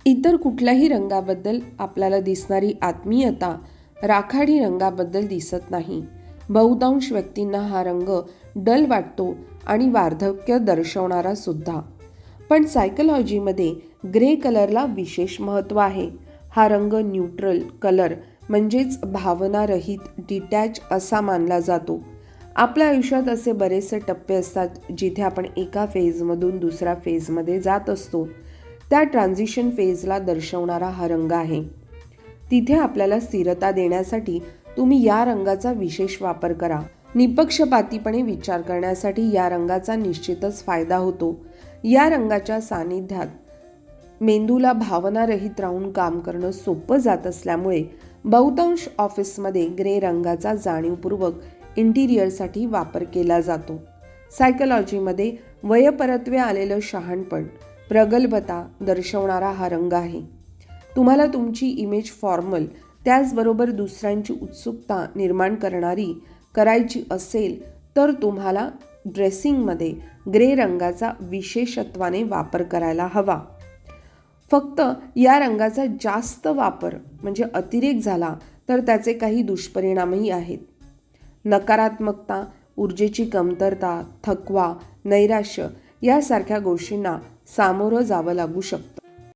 इतर कुठल्याही रंगाबद्दल आपल्याला दिसणारी आत्मीयता राखाडी रंगाबद्दल दिसत नाही. बहुतांश व्यक्तींना हा रंग डल वाटतो आणि वार्धक्य दर्शवणारा सुद्धा. पण सायकोलॉजीमध्ये ग्रे कलरला विशेष महत्त्व आहे. हा रंग न्यूट्रल कलर म्हणजेच भावनारहित डिटॅच असा मानला जातो. आपल्या आयुष्यात असे बरेचसे टप्पे असतात जिथे आपण एका फेजमधून दुसऱ्या फेजमध्ये जात असतो. त्या ट्रान्झिशन फेजला दर्शवणारा हा रंग आहे. तिथे आपल्याला स्थिरता देण्यासाठी तुम्ही या रंगाचा विशेष वापर करा. निपक्षपातीपणे विचार करण्यासाठी या रंगाचा निश्चितच फायदा होतो. या रंगाच्या सानिध्यात मेंदूला भावनारहित राहून काम करणं सोपं जात असल्यामुळे बहुतांश ऑफिसमध्ये ग्रे रंगाचा जाणीवपूर्वक इंटिरियरसाठी वापर केला जातो. सायकोलॉजीमध्ये वयपरत्वे आलेलं शहाणपण, प्रगल्भता दर्शवणारा हा रंग आहे. तुम्हाला तुमची इमेज फॉर्मल त्याचबरोबर दुसऱ्यांची उत्सुकता निर्माण करायची असेल तर तुम्हाला ड्रेसिंगमध्ये ग्रे रंगाचा विशेषत्वाने वापर करायला हवा. फक्त या रंगाचा जास्त वापर म्हणजे अतिरेक झाला तर त्याचे काही दुष्परिणामही आहेत. नकारात्मकता, ऊर्जेची कमतरता, थकवा, नैराश्य यासारख्या गोष्टींना सामोरं जावं लागू शकतं.